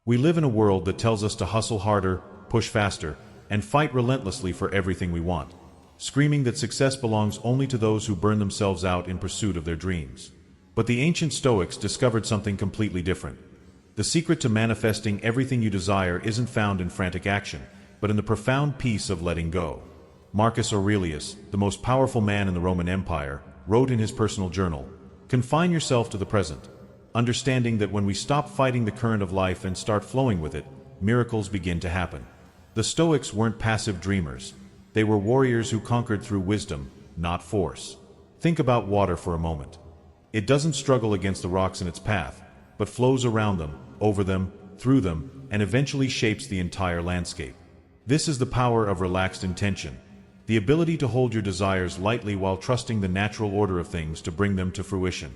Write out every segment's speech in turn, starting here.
We live in a world that tells us to hustle harder, push faster, and fight relentlessly for everything we want, screaming that success belongs only to those who burn themselves out in pursuit of their dreams. But the ancient Stoics discovered something completely different. The secret to manifesting everything you desire isn't found in frantic action, but in the profound peace of letting go. Marcus Aurelius, the most powerful man in the Roman Empire, wrote in his personal journal, "Confine yourself to the present, understanding that when we stop fighting the current of life and start flowing with it, miracles begin to happen." The Stoics weren't passive dreamers. They were warriors who conquered through wisdom, not force. Think about water for a moment. It doesn't struggle against the rocks in its path, but flows around them, over them, through them, and eventually shapes the entire landscape. This is the power of relaxed intention, the ability to hold your desires lightly while trusting the natural order of things to bring them to fruition.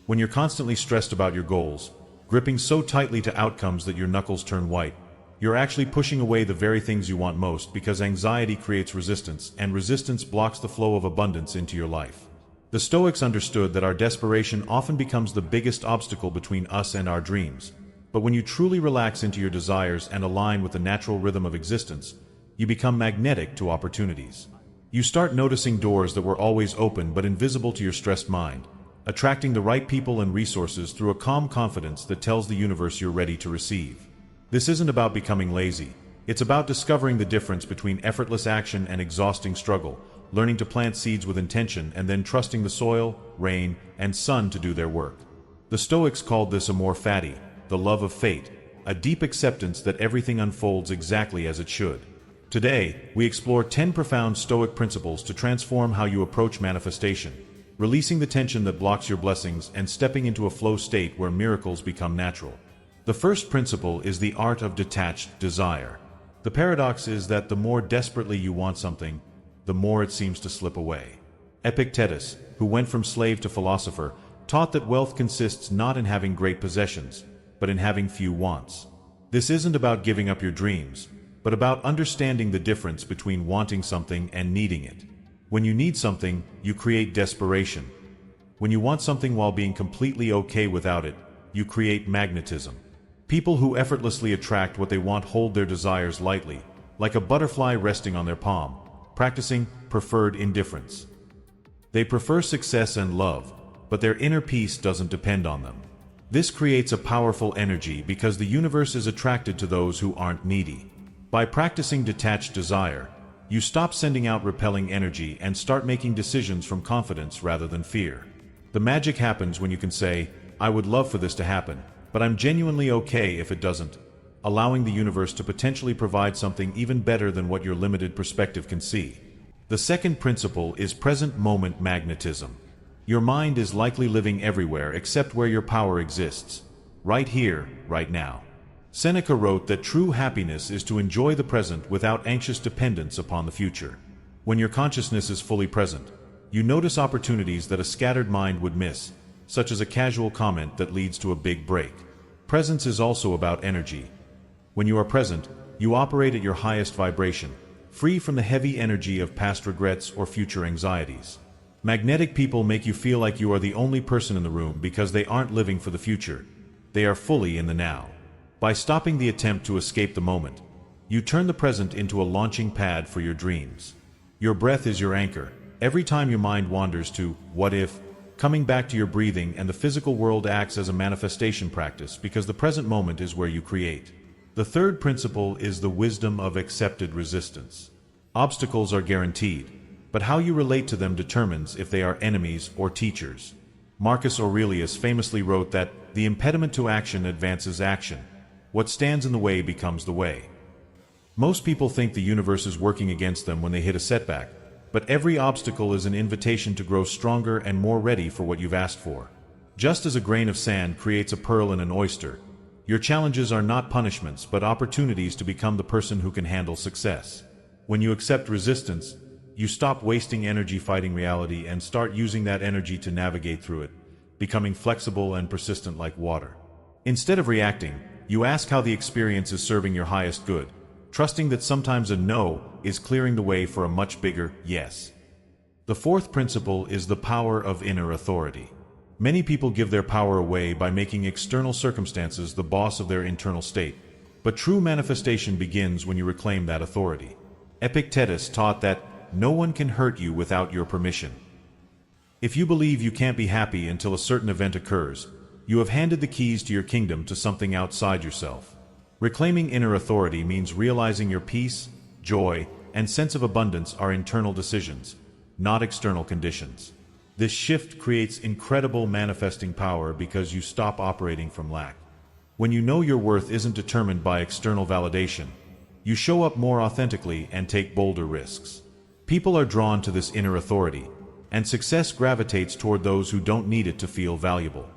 When you're constantly stressed about your goals, gripping so tightly to outcomes that your knuckles turn white, you're actually pushing away the very things you want most, because anxiety creates resistance, and resistance blocks the flow of abundance into your life. The Stoics understood that our desperation often becomes the biggest obstacle between us and our dreams. But when you truly relax into your desires and align with the natural rhythm of existence, you become magnetic to opportunities. You start noticing doors that were always open but invisible to your stressed mind, attracting the right people and resources through a calm confidence that tells the universe you're ready to receive. This isn't about becoming lazy. It's about discovering the difference between effortless action and exhausting struggle, learning to plant seeds with intention and then trusting the soil, rain, and sun to do their work. The Stoics called this amor fati, the love of fate, a deep acceptance that everything unfolds exactly as it should. Today, we explore 10 profound Stoic principles to transform how you approach manifestation, releasing the tension that blocks your blessings and stepping into a flow state where miracles become natural. The first principle is the art of detached desire. The paradox is that the more desperately you want something, the more it seems to slip away. Epictetus, who went from slave to philosopher, taught that wealth consists not in having great possessions, but in having few wants. This isn't about giving up your dreams, but about understanding the difference between wanting something and needing it. When you need something, you create desperation. When you want something while being completely okay without it, you create magnetism. People who effortlessly attract what they want hold their desires lightly, like a butterfly resting on their palm, practicing preferred indifference. They prefer success and love, but their inner peace doesn't depend on them. This creates a powerful energy because the universe is attracted to those who aren't needy. By practicing detached desire, you stop sending out repelling energy and start making decisions from confidence rather than fear. The magic happens when you can say, "I would love for this to happen, but I'm genuinely okay if it doesn't," allowing the universe to potentially provide something even better than what your limited perspective can see. The second principle is present moment magnetism. Your mind is likely living everywhere except where your power exists, right here, right now. Seneca wrote that true happiness is to enjoy the present without anxious dependence upon the future. When your consciousness is fully present, you notice opportunities that a scattered mind would miss, such as a casual comment that leads to a big break. Presence is also about energy. When you are present, you operate at your highest vibration, free from the heavy energy of past regrets or future anxieties. Magnetic people make you feel like you are the only person in the room because they aren't living for the future. They are fully in the now. By stopping the attempt to escape the moment, you turn the present into a launching pad for your dreams. Your breath is your anchor. Every time your mind wanders to what if, coming back to your breathing and the physical world acts as a manifestation practice because the present moment is where you create. The third principle is the wisdom of accepted resistance. Obstacles are guaranteed, but how you relate to them determines if they are enemies or teachers. Marcus Aurelius famously wrote that the impediment to action advances action. What stands in the way becomes the way. Most people think the universe is working against them when they hit a setback, but every obstacle is an invitation to grow stronger and more ready for what you've asked for. Just as a grain of sand creates a pearl in an oyster, your challenges are not punishments but opportunities to become the person who can handle success. When you accept resistance, you stop wasting energy fighting reality and start using that energy to navigate through it, becoming flexible and persistent like water. Instead of reacting, you ask how the experience is serving your highest good, trusting that sometimes a no is clearing the way for a much bigger yes. The fourth principle is the power of inner authority. Many people give their power away by making external circumstances the boss of their internal state, But true manifestation begins when you reclaim that authority. Epictetus taught that no one can hurt you without your permission. If you believe you can't be happy until a certain event occurs, you have handed the keys to your kingdom to something outside yourself. Reclaiming inner authority means realizing your peace, joy, and sense of abundance are internal decisions, not external conditions. This shift creates incredible manifesting power because you stop operating from lack. When you know your worth isn't determined by external validation, you show up more authentically and take bolder risks. People are drawn to this inner authority, and success gravitates toward those who don't need it to feel valuable.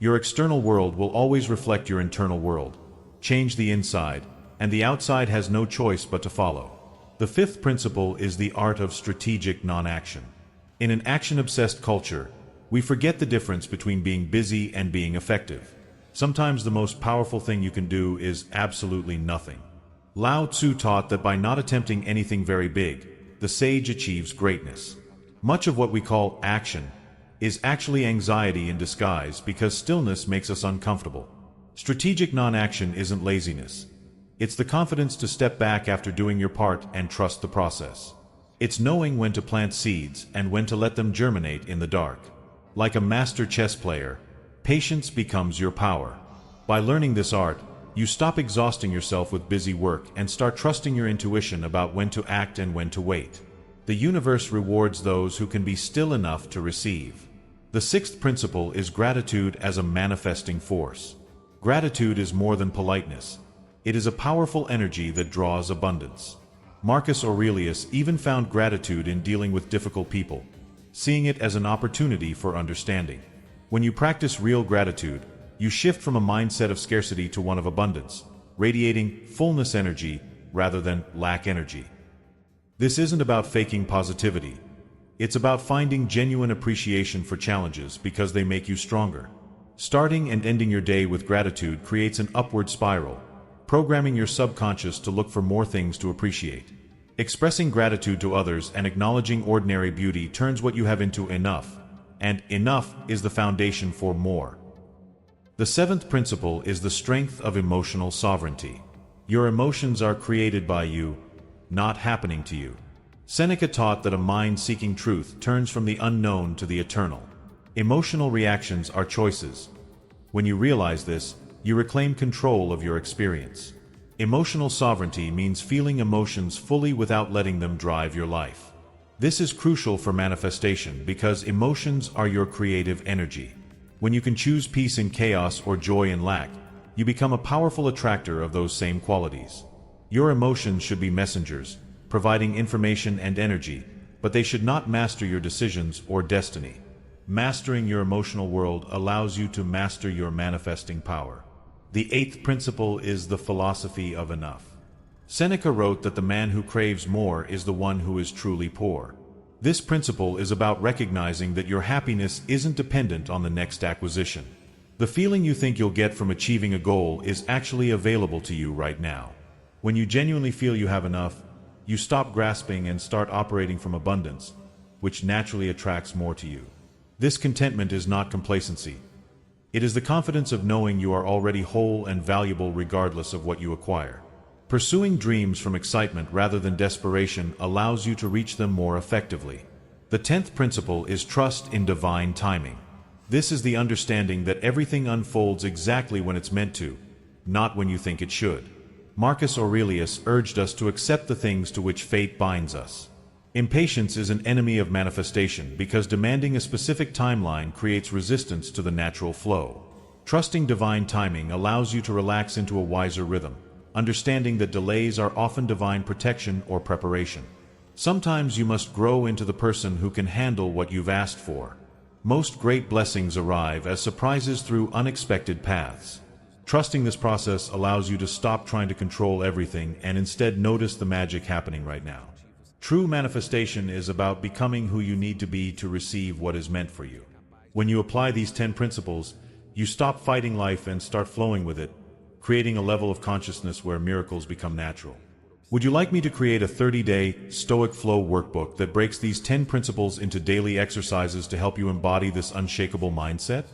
Your external world will always reflect your internal world. Change the inside, and the outside has no choice but to follow. The fifth principle is the art of strategic non-action. In an action-obsessed culture, we forget the difference between being busy and being effective. Sometimes the most powerful thing you can do is absolutely nothing. Lao Tzu taught that by not attempting anything very big, the sage achieves greatness. Much of what we call action is actually anxiety in disguise because stillness makes us uncomfortable. Strategic non-action isn't laziness. It's the confidence to step back after doing your part and trust the process. It's knowing when to plant seeds and when to let them germinate in the dark. Like a master chess player, patience becomes your power. By learning this art, you stop exhausting yourself with busy work and start trusting your intuition about when to act and when to wait. The universe rewards those who can be still enough to receive. The sixth principle is gratitude as a manifesting force. Gratitude is more than politeness. It is a powerful energy that draws abundance. Marcus Aurelius even found gratitude in dealing with difficult people, seeing it as an opportunity for understanding. When you practice real gratitude, you shift from a mindset of scarcity to one of abundance, radiating fullness energy rather than lack energy. This isn't about faking positivity. It's about finding genuine appreciation for challenges because they make you stronger. Starting and ending your day with gratitude creates an upward spiral, programming your subconscious to look for more things to appreciate. Expressing gratitude to others and acknowledging ordinary beauty turns what you have into enough, and enough is the foundation for more. The seventh principle is the strength of emotional sovereignty. Your emotions are created by you, not happening to you. Seneca taught that a mind seeking truth turns from the unknown to the eternal. Emotional reactions are choices. When you realize this, you reclaim control of your experience. Emotional sovereignty means feeling emotions fully without letting them drive your life. This is crucial for manifestation because emotions are your creative energy. When you can choose peace in chaos or joy in lack, you become a powerful attractor of those same qualities. Your emotions should be messengers, providing information and energy, but they should not master your decisions or destiny. Mastering your emotional world allows you to master your manifesting power. The eighth principle is the philosophy of enough. Seneca wrote that the man who craves more is the one who is truly poor. This principle is about recognizing that your happiness isn't dependent on the next acquisition. The feeling you think you'll get from achieving a goal is actually available to you right now. When you genuinely feel you have enough, you stop grasping and start operating from abundance, which naturally attracts more to you. This contentment is not complacency. It is the confidence of knowing you are already whole and valuable regardless of what you acquire. Pursuing dreams from excitement rather than desperation allows you to reach them more effectively. The 10th principle is trust in divine timing. This is the understanding that everything unfolds exactly when it's meant to, not when you think it should. Marcus Aurelius urged us to accept the things to which fate binds us. Impatience is an enemy of manifestation because demanding a specific timeline creates resistance to the natural flow. Trusting divine timing allows you to relax into a wiser rhythm, understanding that delays are often divine protection or preparation. Sometimes you must grow into the person who can handle what you've asked for. Most great blessings arrive as surprises through unexpected paths. Trusting this process allows you to stop trying to control everything and instead notice the magic happening right now. True manifestation is about becoming who you need to be to receive what is meant for you. When you apply these 10 principles, you stop fighting life and start flowing with it, creating a level of consciousness where miracles become natural. Would you like me to create a 30-day Stoic Flow workbook that breaks these 10 principles into daily exercises to help you embody this unshakable mindset?